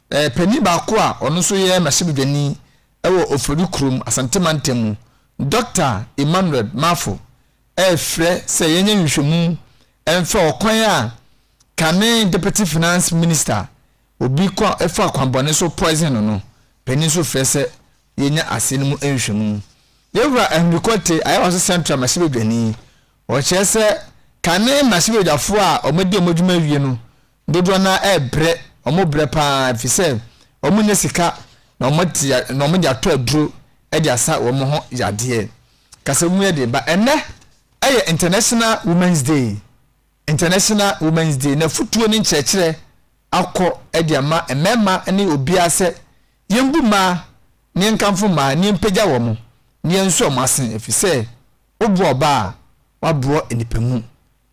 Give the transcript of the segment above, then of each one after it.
Penny ba ko a ono so ye mahibedwani ewo ofori krum asantemantem Dr. Emmanuel Mafo frɛ sɛ yenye nhwehwemu emfa okwan a kane deputy finance minister obi kwa efa kwambone so poison no Penny so frɛ sɛ yenya asenu nhwehwemu yewura ehnukote ayo so central mahibedwani o kyerɛ sɛ kane mahibedwafo a omedi omodwuma wie no dodo na ebre omobre pa fise omunye sika na omodi ato aduro e asa wo mo ho yade kasemu ye de ba ene eye International Women's Day na futuo ni nkyerɛkyerɛ akɔ e de ama emema ne obi ase yembu ma ne nkamfo ma ne mpagya wo mo ne nso o masen efise obu oba wabro enipemu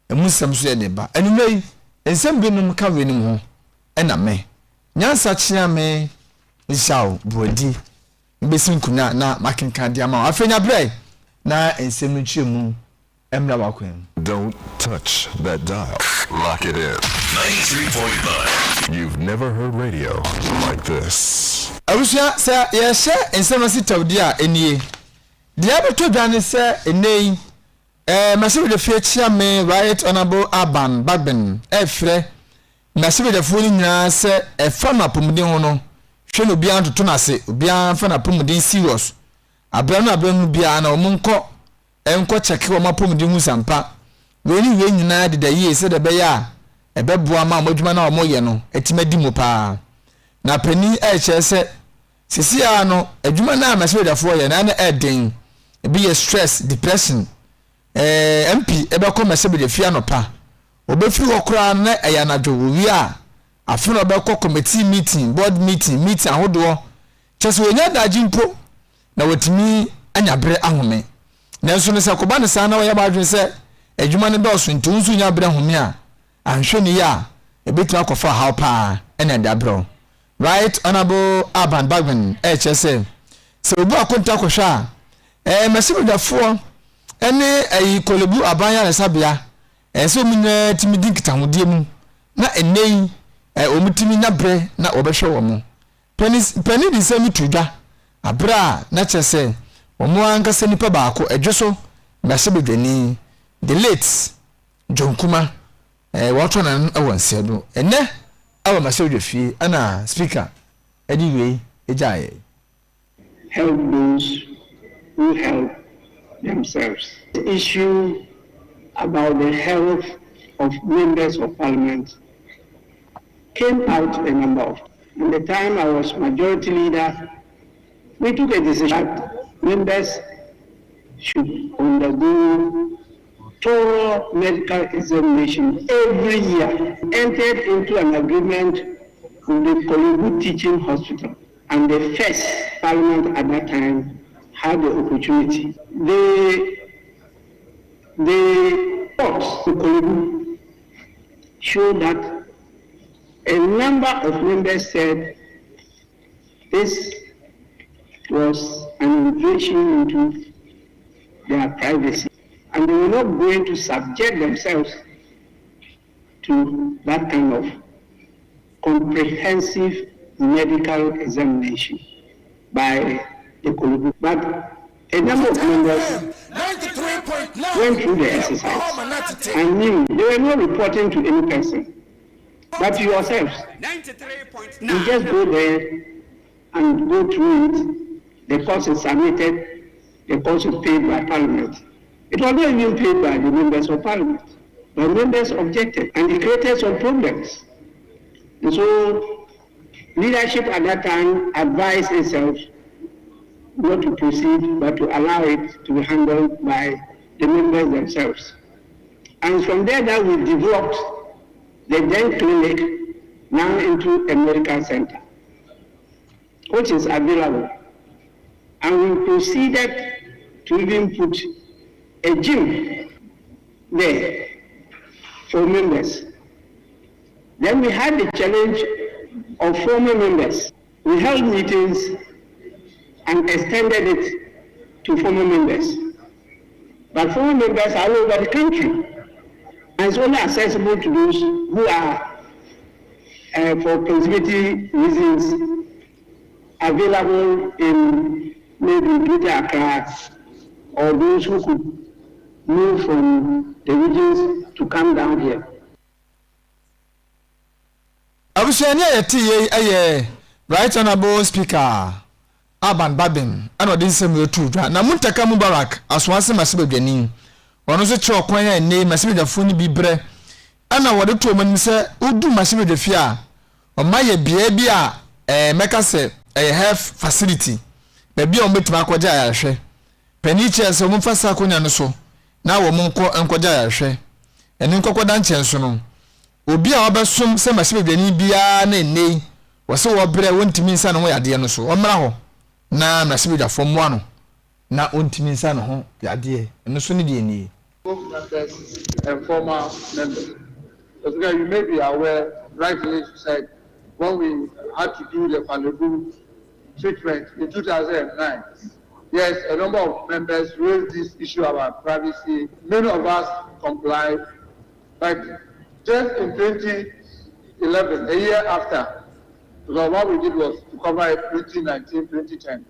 emusem so ye de ba enumei ensem binum ka wenim ho ena me nyansa chia me nshao brodi mbesin kuna na makenka dia ma afenya bre na ensem nchiemu emra wakwen. Don't touch that dial. Lock it in. 93.9. You've never heard radio like this. Awusia say ye ensem asitawdi a enie dia beto dwane se enei masibe de fie chia me right honorable Aban Bagben efre masibe de fo ni nyina se efa na pomuden ho no hwe no bia ntoto na se bia fa na pomuden serious abra no bia na omunko enko cheke wo mapomuden hu sampa we nyina de da yie se de be ya ebeboa ma modwuma na wo ye no etimadi mu pa na pani eche se sisia no adwuma na masibe de fo ye na eden ebi ye stress depression MP ebe ko masibe de fia no pa obefiri okra na eya na dwo wi a afino be ko committee meeting board meeting ahodo chese wonya daji mpo na wotimi anyabre ahome nanso ne sakoba ne sana wo ya badwe se adwuma ne dɔso nti unsu nya bre ahome a anhwe ne ya ebetima kofa how pa ene dabro right honorable Aban Bagben chese se obu akonta kohwa masibe dafo ene ayi kolebu abanya na sabia so munya timi dinkitahudie mu na enei omutimi na bre na obehwe wo mo pani di sami tudwa abra na chese omo ankasa nipa baako edwoso mahibedwani the late Jonkuma wato na awanse do ene awa mahibedwafie ana speaker anyway ejaye help those who help themselves. The issue about the health of members of parliament came out a number of times. In the time I was majority leader, we took a decision that members should undergo thorough medical examination every year. Entered into an agreement with the Kolebu Teaching Hospital, and the first parliament at that time had the opportunity. The reports to Kolebu showed that a number of members said this was an invasion into their privacy, and they were not going to subject themselves to that kind of comprehensive medical examination by the Kolebu. But a number of members went through the exercise and knew they were not reporting to any person, but to yourselves. You just go there and go through it. The cost is submitted, the cost is paid by Parliament. It was not even paid by the members of Parliament. The members objected, and it created some problems. And so leadership at that time advised itself not to proceed, but to allow it to be handled by the members themselves. And from there that we developed the then clinic now into a medical center, which is available. And we proceeded to even put a gym there for members. Then we had the challenge of former members. We held meetings and extended it to former members. But former members are all over the country, and it's only accessible to those who are for conservative reasons available in maybe Greater Accra, or those who could move from the regions to come down here. Abushania yeti Right Honorable Speaker Aban Babin and what this same two na Muntaka Mubarak as once Masibe Benin. One of the chalk when I name Masibe the Funi Bibre. And I want to woman say, Udu Masibe de Fia or my beabia make us a health facility. Maybe on bit Makwaja she. Peniche so Mufasa Kunya so. Now Monko and Kwaja she. And in Kokodan Chansono. Obi a wabasum se Masibe Benin bia na nei. Wase wo bre wontimi nsa no yade no so omra ho na Masibe da fom wa no na wontimi nsa no ho yade no so ne de ni and former members. Because you may be aware, rightly said, when we had to do the Palebu treatment in 2009, yes, a number of members raised this issue about privacy. Many of us complied, but just in 2011, a year after, because what we did was to cover it 2019, 2010.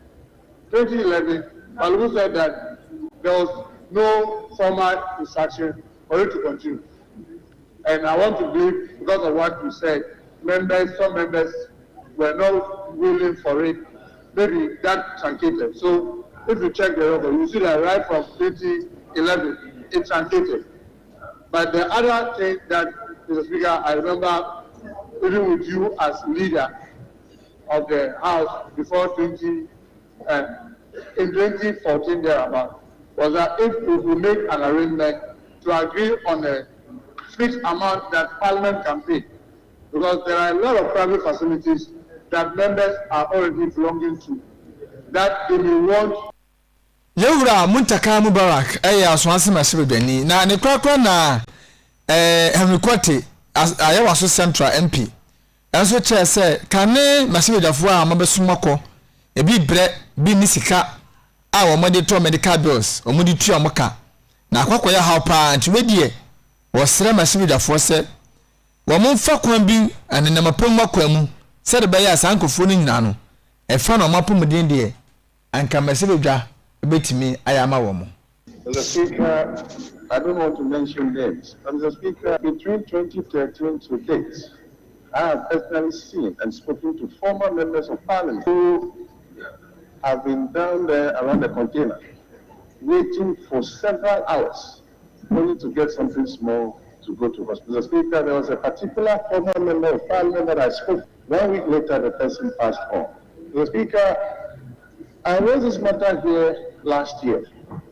2011, Palebu said that there was no formal instruction for it to continue. And I want to believe, because of what you said, some members were not willing for it. Maybe that truncated. So if you check the record, you see that right from 2011, it truncated. But the other thing that, Mr. Speaker, I remember even with you as leader of the House before in 2014 thereabout, was that if we will make an arrangement to agree on a fixed amount that Parliament can pay, because there are a lot of private facilities that members are already belonging to, that they may want. Yewura Muntaka Mubarak aswanse Masibe Beni na ne kwakwa na Hemikote ayawa so Central MP enso che se kane Masibe dafo a mabesumako ebi bre bi ni sika a wo mode to medical bills o mudi tu amoka na akwakoya how pa nti wedie wo sere Masibe dafo se wo mfa kwan bi anenama pemwa mu se de beya sankofo ni nyina no e fa no mapomden de anka Masibe dwa betimi ayama wo mo. Mr. Speaker, I don't want to mention names, but Mr. Speaker, between 2013 to date, I have personally seen and spoken to former members of Parliament who have been down there around the container, waiting for several hours, only to get something small to go to hospital. Mr. Speaker, there was a particular former member of Parliament that I spoke. 1 week later, the person passed on. Mr. Speaker, I raised this matter here last year,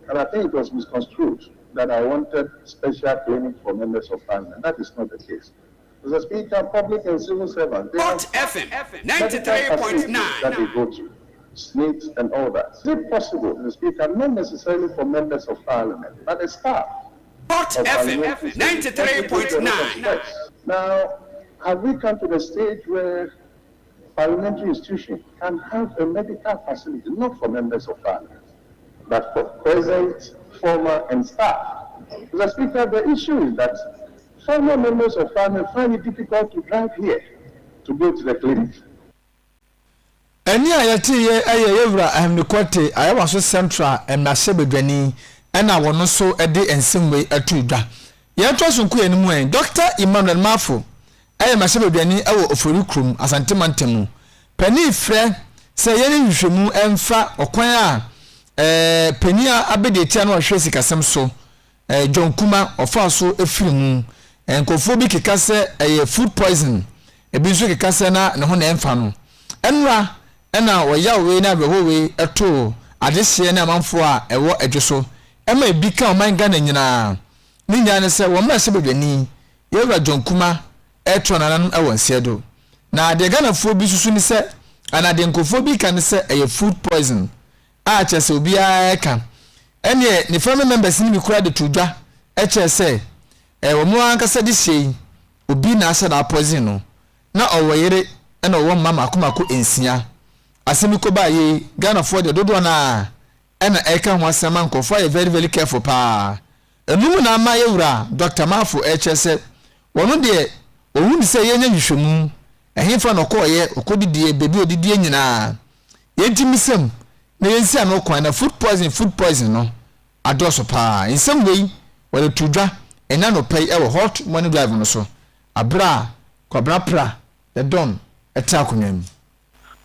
and I think it was misconstrued that I wanted special clinic for members of Parliament. That is not the case. Mr. Speaker, public and civil servants, they have FM 93.9 that they go to, SNITs and all that. Is it possible, Mr. Speaker, not necessarily for members of Parliament, but the staff? FM 93.9. Now, have we come to the stage where parliamentary institution can have a medical facility, not for members of Parliament, but for present, former, and staff? Mr. Speaker, the issue is that former members of Parliament find it difficult to drive here to go to the clinic. Eni ayati ye yewura Hemikote ayawa so Central Masibe Beni ena wono so ede ensimwe atudwa. Ye to so nku enimu en Dr. Emmanuel Mafo Masibe Beni ewo Oforikrum Asante Mantemu. Pani frɛ sɛ yɛne nhwehwɛmu emfa okwan a pani a abede tia no hwɛ sikasɛm so John Kuma ofa so efirimu enkofo bi keka sɛ food poison ebi nso keka sɛ na ne ho na emfa no enra ena wɔya we na behowe eto adehye na amanfo a ɛwɔ adweso ema ebi ka oman Ghana nyina ne nya ne sɛ wɔn Masibe Beni yɛwura John Kuma eto nanan ɛwɔ nsiedo na de Ghana fo bi susu ni sɛ ana de nkofo bi kan sɛ food poison a kyese obi a ka ene ne family members ni bi kura de tudwa kyese wo mo ankasa de sei obi na asa da poison no na ɔwɔyere na ɔwɔ mama akomako ensia asemi ko ba ye Ghana fo de dodo na ɛna ɛka ho asema nkofo are very very careful pa enum na ama yewura Dr. Mafo kyese wono de ohun sɛ yenya nhwehwemu ehimfa no ko ye okodidie bebi odidie nyina yentimisem na yensi ano kwan na food poison no adoso pa nsem wei wale tudwa ena no pay e hot money drive no so abra kwabra pra the don etakonwam.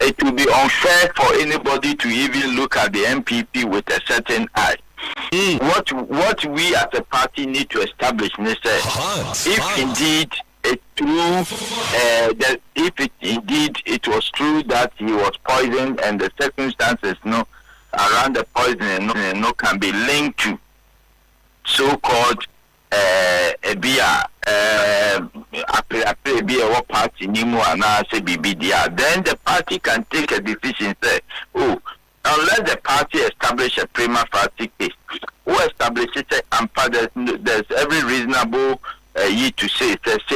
It will be unfair for anybody to even look at the MPP with a certain eye. What we as a party need to establish is if indeed it's true, it was true that he was poisoned and the circumstances around the poisoning can be linked to so-called what party then the party can take a decision say, unless the party establish a prima facie case, who establishes it and there's every reasonable you to say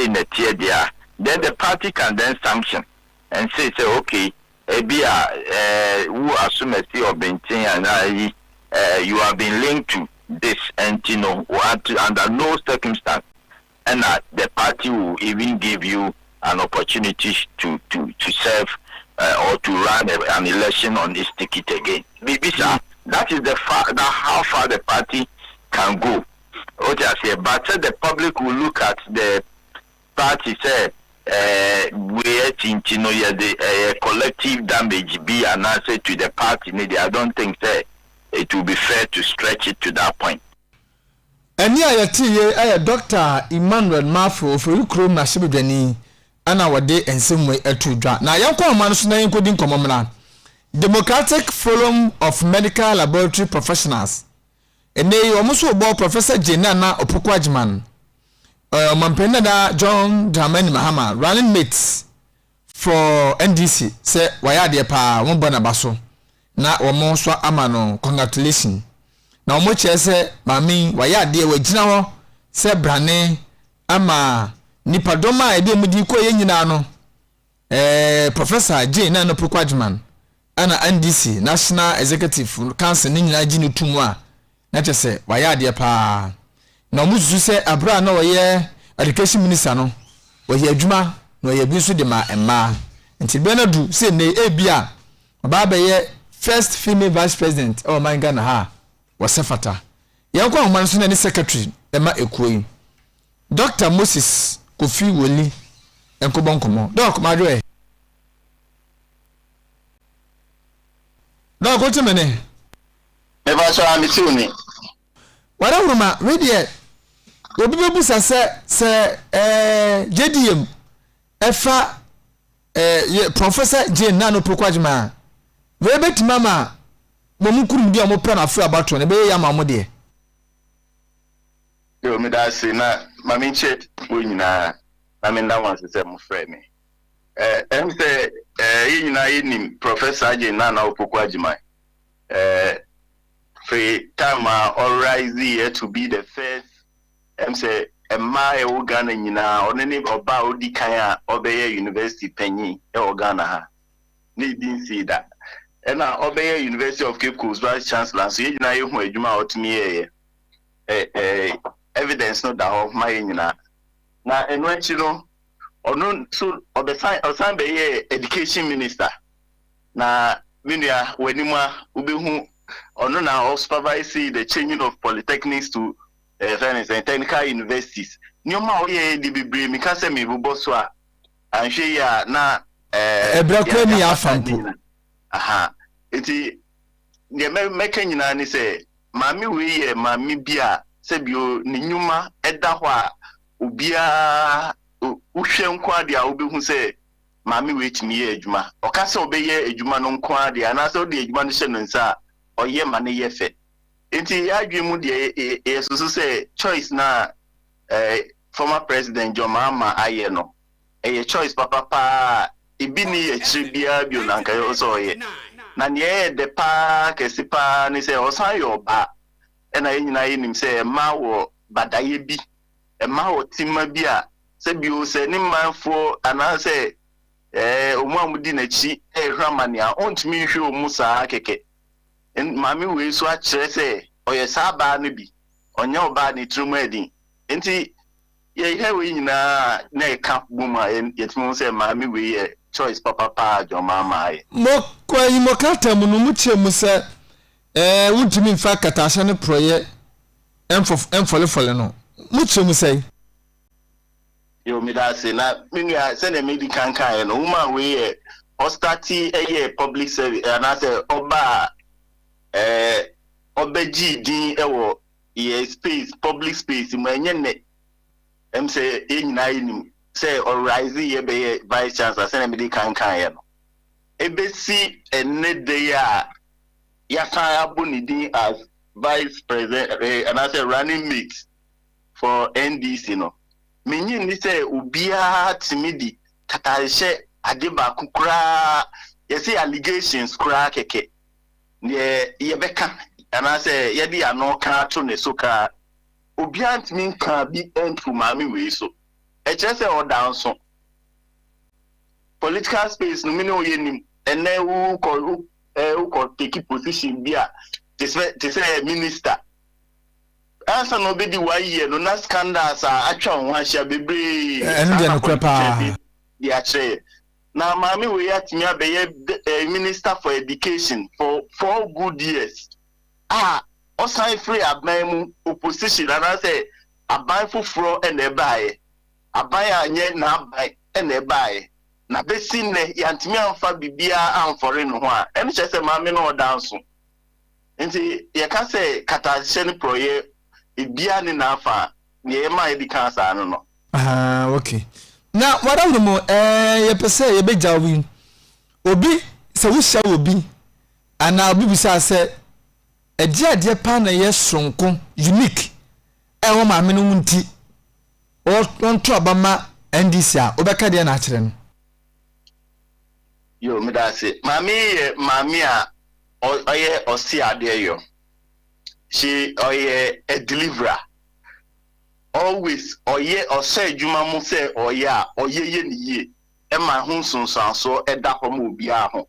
in the tier there, then the party can then sanction and say okay, who assume a see or maintain and you have been linked to this, and under no circumstance and the party will even give you an opportunity to serve or to run an election on this ticket again. That is how far the party can go. But the public will look at the party say the collective damage be an answer to the party. I don't think that it will be fair to stretch it to that point. And here Dr. Emmanuel Mafo for Ukro Mashibani ana wade and some way to draw. Now Yanko Manusuna including Commonana Democratic Forum of Medical Laboratory Professionals. And they almost about Professor Jenana Opukwajiman. Mampenada John Dramani Mahama running mates for NDC say wayade pa wombana baso na omo so amano congratulations na omo chese mami wayade wagina ho se brane ama nipadoma ede mudi ko yenyina no Professor Jenana Opukwajiman ana NDC National Executive Council ni nyina gini tumu a na chese wayade pa na musu se abra na woye education minister no woye adwuma no ye bi so de ma emma nti benadu se ne ebia baba ye first female vice president oh my Ghana ha wasefata yanko ahoma so na ni secretary emma ekoi Dr. Moses Kofi Woli enko bonkomo doc madwe doc ko temene me ba so amituni wara huruma radio obi bebusa se JDM efa Professor Jenana Opukwajiman we beti mama momukuru ndi amopra na afra abato ne be ya mamo de yo me da se na mami che wonyina na me nda wan se mo frɛ me em se ynyina yini Professor Jenana Opukwajiman free time rise here to be the first say Emma Ghana nyina onene oba odi kan a obeye university panyi e Ghana ha ne din see that na obeye University of Cape Coast vice chancellor so nyina yehu adwuma otumi ye evidence no da of my nyina na enwanchi no ono so obesan be ye education minister na minua wanima ubehu ono na supervise the changing of polytechnics to science and technical universities. Nyoma oye di bibre mi ka se mi bubo so a anhwe ya na ebrakwa ni afampo aha eti ne meka nyina ni se mami we ye mami bia se bio ni nyuma eda ho a obia uhwe nko ade a obehu se mami we timi ye adwuma oka se obeye adwuma no nko ade ana se ode adwuma no hye no nsa oye ma ne ye fe enti adwemu de yesusu say choice na former president John Mahama aye no choice papa ibi ni echibia bi na nka yo so ye na ne de pa kesipa ni say osan yo ba na nyina yinim say ma wo badaye bi ma wo timma bi a se bi o se ni manfo ana say omu amudi na chi hwamane a ontumi hwe omu saa keke mami we so a kire say oye saba no bi onya oba ni trumu edi enti ye he we nyina na ka buma yetimo say maami we choice papa jo mama ai mo kwa yimo kata mu no mu chemu se wuntimi mfa katasha ne proye enfole no mu chemu say yo mi da say na minua say na medical kan no woman we hostati public service and I say oba obeji din ewo space public space mo enye ne say enyina enim say rise ye be vice chancellor say na medical kan no ebesi enne de ya kan abuni din as vice president and I say running mate for NDC no menyin ni say ubia timidi katarishe adeba kukura yesi allegations kura keke ne yebeka and I say yedi ano kan to ne soka ubia ntimi kan bi entru mami we so e che say o down so political space no me no yenim ene wu ko take position bia to say minister asa no be di 1 year no na scandals atwa won ahia bebre enu de no krepa dia che na mami we atimi abeye minister for education for 4 good years osan free aban opposition and I say aban fufuro ene bae aban anye na aban ene bae na besi ne yantimi amfa bibia amfore no ho a ene che se mami no danso nti ye ka se katashe ni proye ibia ni na afa ye ma e di kansa no okay na wada mo ye pese ye beja wi obi se wo hia obi ana obi bisa se ade pa na ye sonko unique wo ma me no nti o nto abama NDC a obeka de na akire no yo me da se mami a oye osi ade yo she oye a deliverer always oye ose adwuma mu se oye a oye ye ni ye e ma ho sunsanso e da hom obi a ho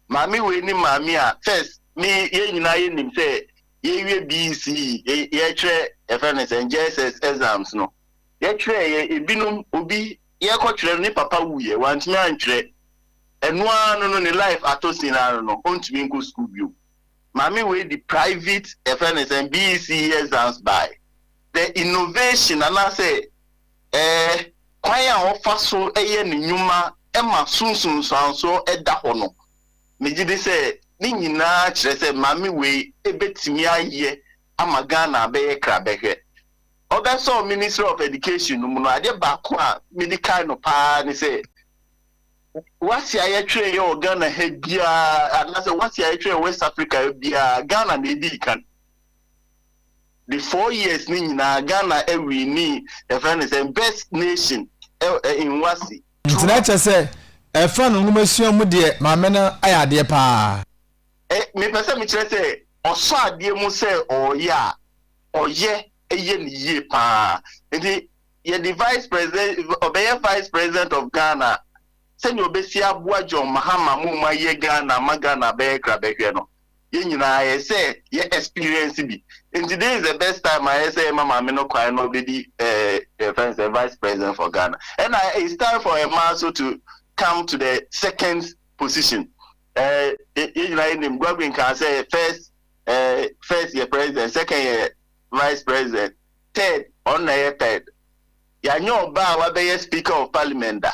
mami we ni mami a first me ye nyina ye nim se ye wie BC ye tire FNS and JSS exams no ye tire ye ebinum obi ye ko tire ni papa wuye wantimi antire eno anu no ni life atosina no ontimi go school bio mami we the private FNS and BC exams by the innovation and I say kwaya ofa so eye ni nyuma e ma sunsun so e da ho no megide say ni nyina kire say mami we ebetimi aye amagana be kra behwe obeso Ministry of Education no no ade ba ko a medical no pa ni say what's your trade your Ghana head bia and I say what's your trade West Africa bia Ghana na di kan the 4 years ni na Ghana every ni the friend say best nation in wasi international say e fa no ngumasuo mu de ma me na ayade pa me pese me kire say oso ade mu say oye eye ni ye pa enti ye the vice president obey vice president of Ghana send you obesi abua John Mahama mu ma ye Ghana magana be kra be hwe no ye nyina ye say ye experience bi and today is the best time I say mama me no kwai no be the vice president for Ghana and it's time for a man so to come to the second position you know him Gwabin can say first year president second year vice president third on the third ya nyo ba wa be speaker of parliament da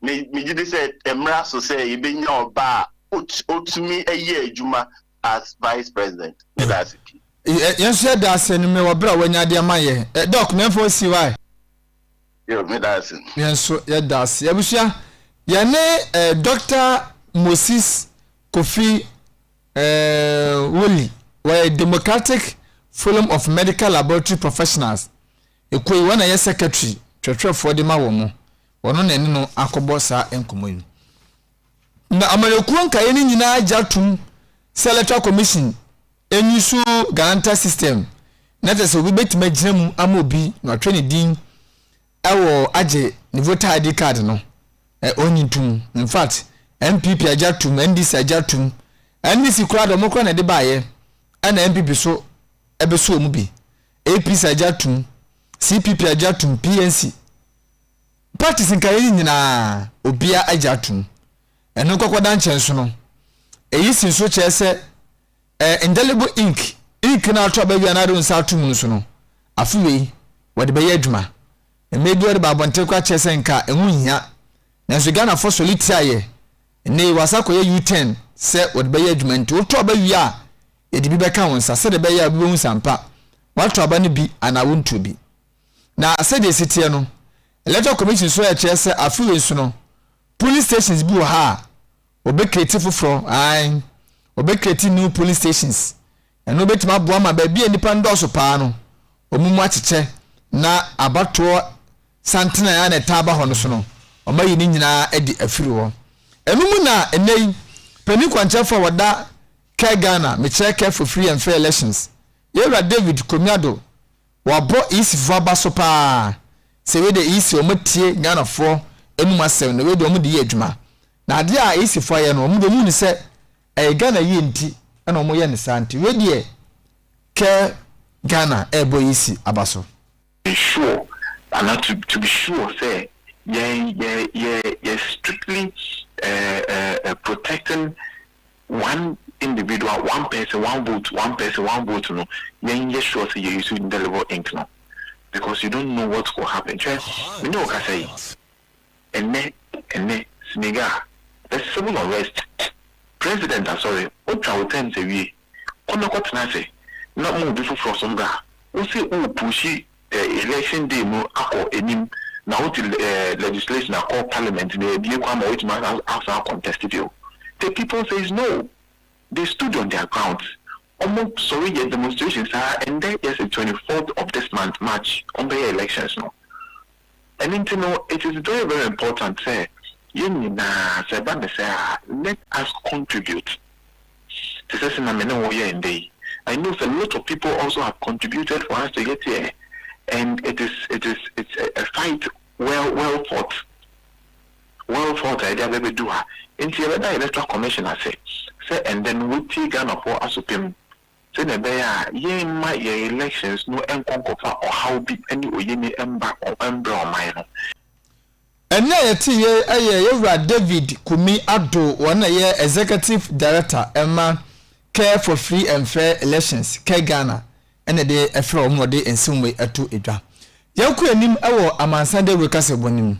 me did say emra so say e be nyo ba otumi eye adwuma as vice president that's it. Yes, that's an me wabra when ya de amaye. Doc me for see why. Yo me that's. Yes, so yeah that's. Yabusia ya ne Dr. Moses Kofi Woli, we Democratic Forum of Medical Laboratory Professionals. Ekwe wana ye secretary, twetwe for de ma wo mo. Wono na ene no akobo sa enkomo yi. Na amalekuo nka ye ni nyina jatum Electoral Commission enyusu guarantee system na tese obi betima ginamu amobi na twene din ewo age ni voter ID card no onyintum in fact MPP ajatum NDC ajatum NDC kura do mokra na de baaye ana MPP so ebeso mu bi APC ajatum CPP ajatum PNC parties nkayeni nyina obia ajatum eno kokoda nchenso no eyisi nso chese indelible ink na atwa ba wi na do nsa atum nso no afuwe wode be yadwuma emedu wode ba bonte kwa chese nka enwu hia na so Ghana for solitaire ne wasako ye U10 se wode be yadwuma nti wotwa ba wi a edi bi beka wonsa se de be ya bi won sampa watwa ba ne bi ana wontu bi na se de sitie no electoral commission so ya chese afuwe nso no police stations bi wo ha obe create foforo ai obe create new police stations eno betima boa ma ba bia nipa ndoso paa no omumu acheche na abato santina ya na taba ho no so no omayi ni nyina edi afiri wo enumu na enei pani kwanchefa wada kai Ghana me check for free and fair elections yewra David Komiado wabo isi fo abaso paa se we de isi omatie Ghana fo enu masem na we de omudi adwuma na ade a isi fo ye no omudi mu ni se Ghana yi nti na omo ye ne santi we de ke Ghana ebo isi abaso sure and not to be sure say yeah strictly protecting one individual, one person, one vote, no, then yes, sure, say you should deliver ink no, because you don't know what's going to happen. You know what I say? And then, Sniga, there's civil arrest. President, I'm sorry, what travel times a week. On the what I say, not more before for some guy. We say, oh, pushy election day, no, or any now the legislation, I call parliament, they be come out to contested you. The people says no. They stood on their grounds. Almost sorry, the demonstrations are, and there is the 24th of this month, March, on the elections. No, and you know, it is very, very important. Say, let us contribute. This is in a I know a lot of people also have contributed for us to get here, and it's a fight well fought. Well fought idea we do her. Into the electoral commission I say, and then we take Ghana for asopim. Say the bear ye my elections no enconcofa or how be any oyemi emba or embra or minor. And yeah, David Kumi Abdo, one year executive director, Emma Care for Free and Fair Elections, Care Ghana, and a day a flow more day in some way at 2 Idra. Yaku and him our Amansan Dawuro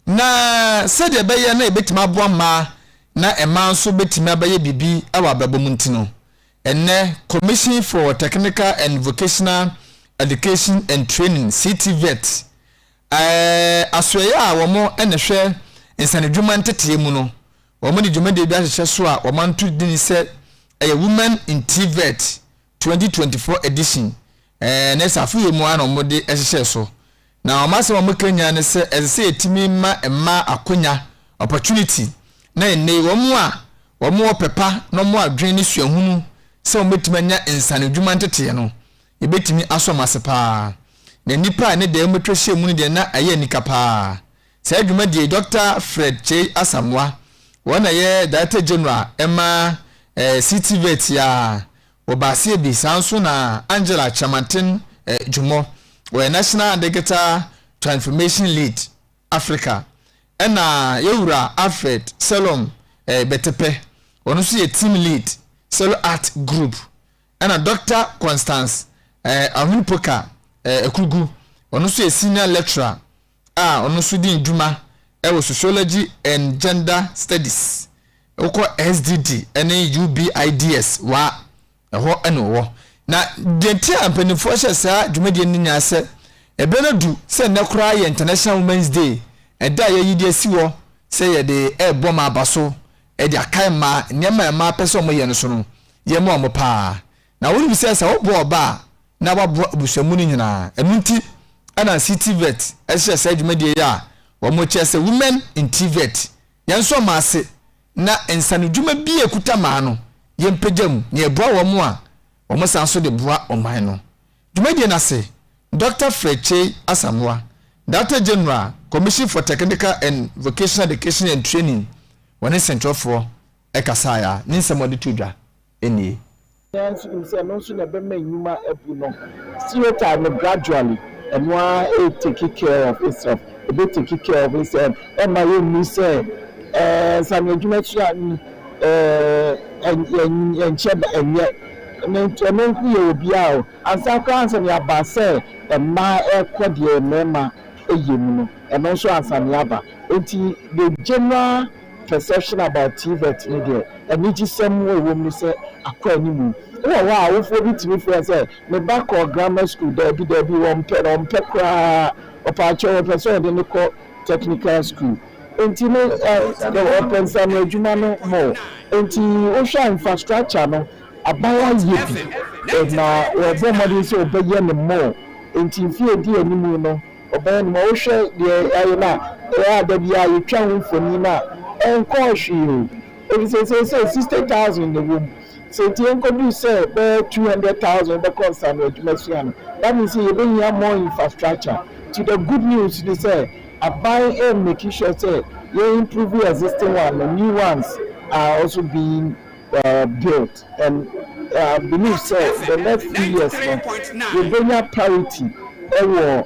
na said the bayer na betima boama na eman so betima baye bibi awa babomunti no enne Commission for Technical and Vocational Education and Training CTVET asoya womo ene hwe insanedwuma ntete mu no womo de dwuma de bi ahye so a womanto din se women in TVET 2024 edition na safu yemu ana womo de ehye so na omase wo mekanya ne se ezese etimi ma akonya opportunity na ene wo mo pepa no mo adwen ni suahunu se wo betimanya insanedwuma ntete no e betimi asomase pa na nipa ne de metwehye mu ne de na aye nikapa se adwuma de Dr. Fred J Asamwa wona ye Director General Emma CTVET ya obase bi sanso na Angela Chamantin Jumo we National Digital Transformation Lead Africa ena yewura Alfred Salom Betepe onu so ye team lead Solo Art Group ena Dr. Constance Ahunpoka Ekugu onu so ye senior lecturer onu so din dwuma wo Sociology and Gender Studies oko SDD ene UBIDS wa ho eno wo na denti ampanifo hye saa dwumadi nya se ebenadu se nekura ye International Women's Day eda ye yidi asiwo se ye de ebom abaso e de akai ma nyema ma pese omo ye no so no ye mo omo pa na woni bi se sa obo oba na babo busamu ni nyina enunti ana CTVET ehye saa dwumadi ya wo mo che se women in TVET yenso ma ase na ensanu dwuma bi ekuta ma no ye mpegam ne eboa wo mo a omo sanso de boa oman no dwumadi na se Dr. Fred J Asamwa Director General Commission for Technical and Vocational Education and Training woni central for ekasaya ni nsemo de tudwa eni yes in say no so na be ma nyuma ebu no see time gradually and one take care of itself. A bit take care of itself. And my own say, some education and check and yet. And then will be out. And some answer me about say, and my quadia member a union, and also answer me about the general perception about TVET media, and it is some way when you say a quanimu. Oh, wow, if we to me for say, my back or grammar school, there be one pet on Pekra or Pacho person in the technical school. Until the open some Jumano more, until Ocean infrastructure. No. Abaya yipi na wabomadi so obeye ne mo enti fie di animu no obeye no ohwe de ayena da bia yetwa mfoni na enko hwe o say 60,000 in the room so ti enko do say 200,000 the cost and education that means you bring more infrastructure to the good news they say abaya making sure say you improve the existing one and new ones are also being built and believe say the next few years we bring up parity over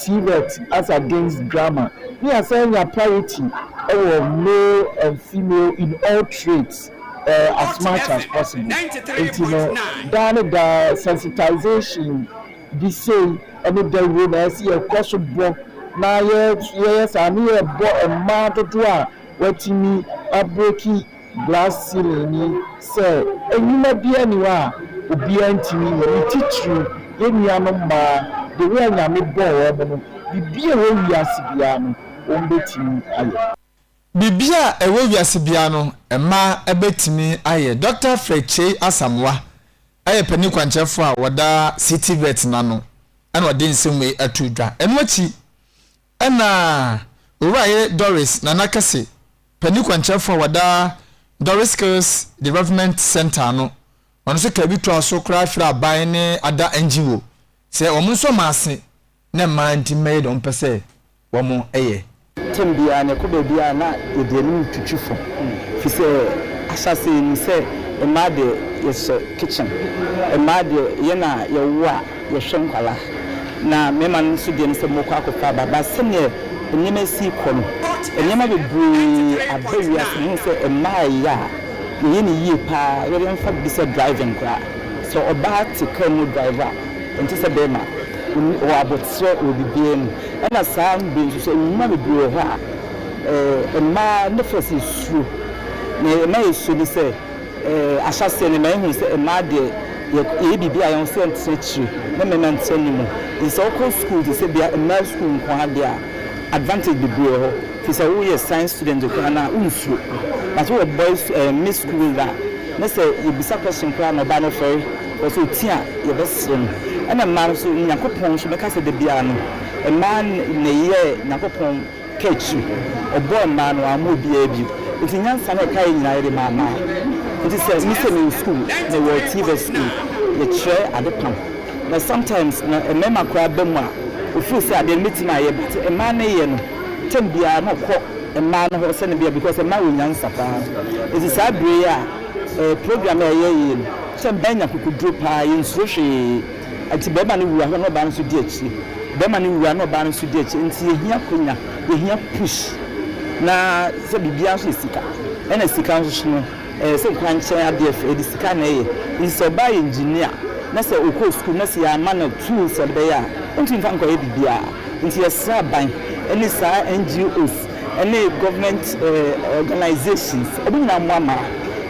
TVET as against grammar. We are saying a parity over male and female in all trades as much as possible. Down the sensitization, the same, and the room as a cost of block. Now, yes, I need a man to do what you mean a breaking. Glass ceiling say enuma bia ni wa obi antimi we teach you eniano ma the way nyame bo we no bibia we wiase bia no ombetimi aye bibia ewe wiase bia no ema ebetimi aye Dr. Freche Asamwa aye pani kwanchefo a woda city vet na no ana wode nsem atudwa enwachi ana owuraye Doris na nakase pani kwanchefo woda Doris Skills Development Center no ono se ka bi to aso kra hwira aban ne ada NGO se omo so maase na man ti made on pese wo mo eye tembia ne ko bia na edenu twitwifo fi se asase ni se e ma de yes kitchen e ma de ye na ye wo a ye hwenkwala na mema nso de nse moko akofa baba se ne enyema si kono enyema bebree abawia se nse emaya ye ni yi pa ye mfa bi se driving kwa so oba ti kanu driver enti se be ma o abotre obibie mu na saa mbe nso se enyema bebree ha emma ne fesi su ne na yesu ni se asase ne ma hu se emma de ye bibia yon se ntrechi na me ntani mu is all school to say bia emma school nko ha dia advantage bebree ho fi say we science student ko na unsu but we boys miss school that na say you bisa question ko na ba no ferry also tia ye besim ana man so nyakopon so meka say de bia no a man ne ye nyakopon kechi obo man no amobia bi it nyansa na kai nyina ye mama it is say me school they were TV school the chair at the pump now sometimes na a mema kwa bemwa ofu say ade meeting aye but a man ye no tembia na ko a man ho say bia because a man nyansa pa it is a program ye some banya kukudro pa instruction ati bema ni wuwa no ba nso di achi bema ni wuwa no ba nso di achi nti ehia konya ehia push na se bibia so sika ena sika nso no se kwanche adf edi sika na ye nso ba engineer na se okọ school na se ya man tools be ya nti nfa nko ye bibia nti yesa ban eni sa NGOs eni government organizations obi na mwama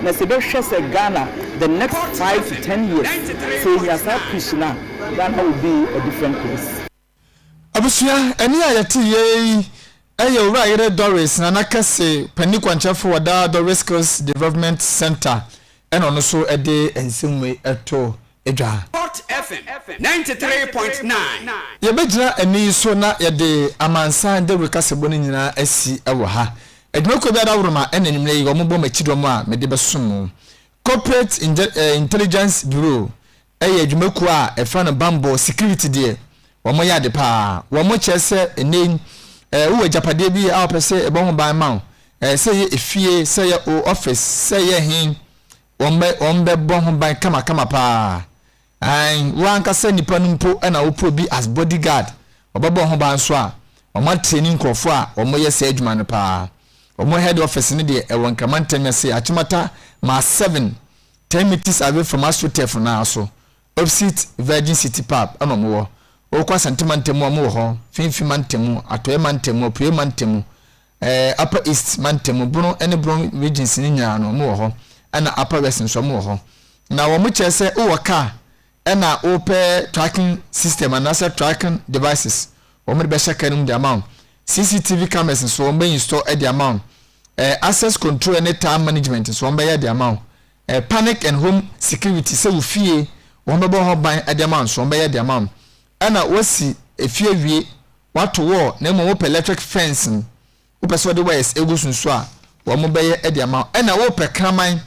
na se be hwe se Ghana the next 5 to 10 years so yes Krishna Ghana will be a different place. Abusia eni ayati ye eye owura Doris na nakase pani kwanchafo wada Doris Skills Development Center eno no so ede ensemwe eto edwa Hot FM 93.9 ye bejira eni so na ye de Amansan Dawuro kasebo ni nyina asi ewo ha edwako bia da wuruma enanimle yi ombo machidomo a mede besom Corporate Intelligence Bureau eye adwumaku a efa no Bambo security de womo ya de pa womo chese enen wo japade bi a opese ebo ho ban ma se ye efie se ye office se ye hin wombe bo ho ban kama pa an wankasa nipa no mpo na wo pro bi as bodyguard obabo ho ban so a omo training krofo a omo ye se adwuma no pa omo head office ne de ewon kamantam se achimata ma 10 meters away from Astrotef na so opposite Virgin City Pub ana omo wo okwa sentimentam omo wo ho finfi mantam atoye mantam opue mantam upper east mantam bunu ene bron regions ni nya no omo wo ho ana upper west nso omo wo ho na wo mo chese wo ka na open tracking system and asset tracking devices wo mo be shakanum the amount CCTV cameras so wo be install the amount access control and time management so wo be the amount panic and home security so wo fie wo be ho ban the amount so wo be the amount ana wasi efie wie wato wo na mo electric fencing wo person the wires egusun so a wo mo be the amount ana wo pe kraman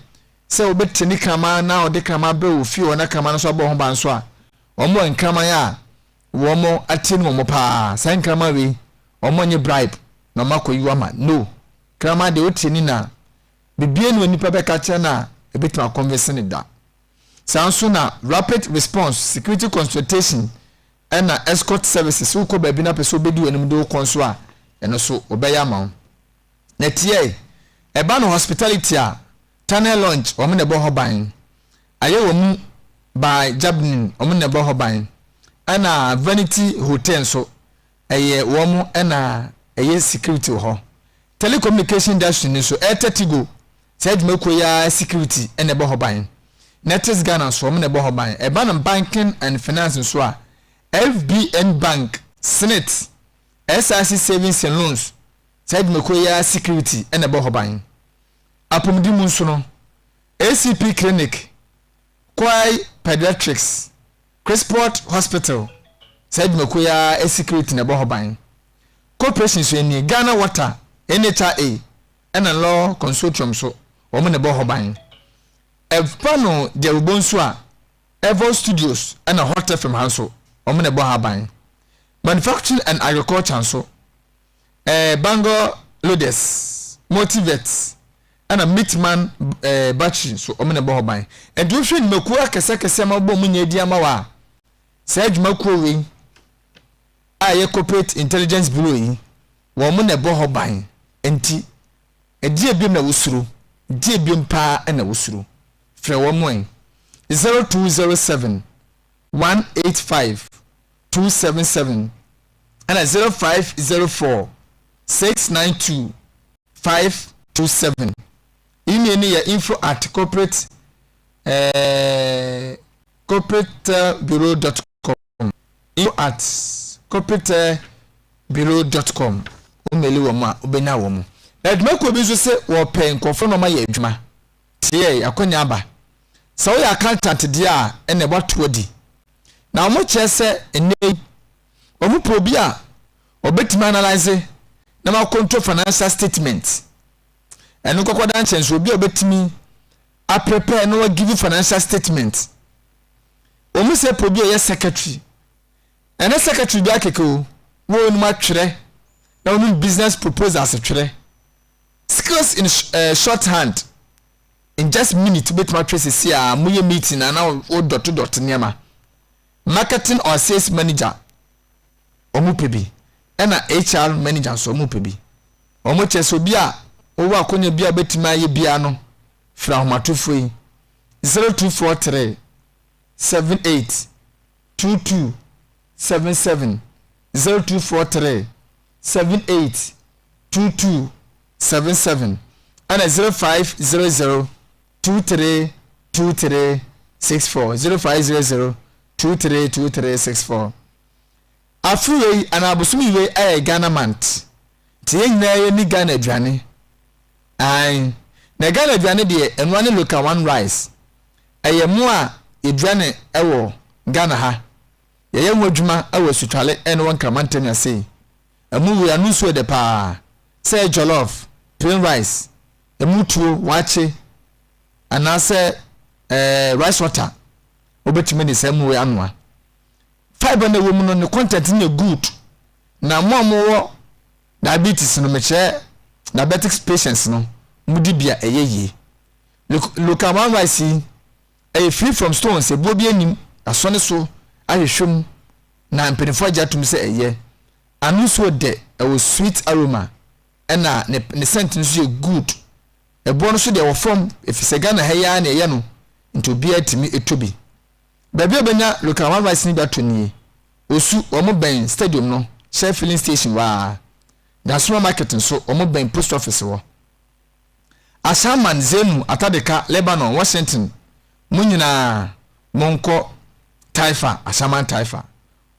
se obetini kama na ode kama be ofi ona kama no so abo ho ban so a omo enkama ya wo mo atini wo mo pa san kama we omo nye bribe na makoyi wa ma no kama de otini na bibie no nipa be ka che na ebetima converse ni da sanso na rapid response security consultation and escort services wo ko ba bi na person obedi anim de wo konso a eno so obeya ma na tie eba no hospitality a Tunnel Launch, woman a boho buying. Aye woman by Jabnin, woman a boho buying. Anna Vanity Hotel so a ye woman and a ye security ho. Telecommunication industry so etetigo said Mokoya security and a boho buying. Netters Ghana so woman a boho buying. A ban of banking and finance and so FBN Bank, Senate, SIC Savings and Loans said Mokoya security and a boho buying. Apomdi munsono ACP clinic Kwai pediatrics Cresport hospital said mekoya security na bohoban corporation so ni Ghana Water NHIA and law consortium so omo na bohoban Evpano de ubonso a Evo Studios and a hotel from Hanso omo na bohoban manufacturing and agriculture so Bango Lodes Motivate ana Mitman battery so omene bo hoban and do hwe nmaku akese ma bo munye di ama wa say adwumaku we aye corporate intelligence bureau yi wo mo ne bo hoban enti edie bi na wosuro die bi mpa na wosuro frɛ wo mo 0207 185 277 ana 0504 692 527 email ni ya info@corporatebureau.com info@corporatebureau.com umeli wo ma obenya wo mu edmako bi so se wo pen kofo no ma ya adwuma tie akonya aba so wo ya accountant dia ene boto odi na mo chese ene wo mu probi a obetima analyze na ma control financial statement enu kokoda nchenso obi obetimi a prepare no give you financial statement omu se probi o ye secretary ene secretary bi akeko wo nu ma twere na onu business proposals twere skills in shorthand in just minute betima trace see a muye meeting na o dot niema marketing or sales manager omu pebi ena HR manager so omu pebi omu cheso bi a owo akonya bia betima ye bia no fra homatofo yi 0243 78 22 77 0243 78 22 77 and 0500 23 23 64 0500 23 23 64 afuwe anabusumi we ay Ghana mant tie nyina ye ni Ghana aduane ai na Ghana aduane de enwane local one rice ayemu a aduane ewo Ghana ha ye yemu adwuma ewo sutwale ene won kramantam ya sei emu we anu so de pa say jollof plain rice emu tuo wache anase rice water obetime de semu we anwa fiber na wo mu no ne content na good na mo diabetes no meche diabetic patients no mudi bia eyeye local one rice free from stones e bobi anim asone so ahwehwem na mpenifo agya tum sɛ ɛyɛ anu so de ɛwɔ sweet aroma ɛna ne scent no so yɛ good ɛboɔ no so de wɔ fam efisɛ Ghana ha ya na ɛyɛ no nti obi atimi etobi baabi obenya local one rice ni bato nie osu omo ben stadium no share filling station wa na supermarket nso omo ben post office wo Asaman Zenu Atadeka Lebanon Washington munyina monko Taifa Asaman Taifa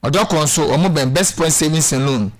odoko nso omo ben best point savings and loan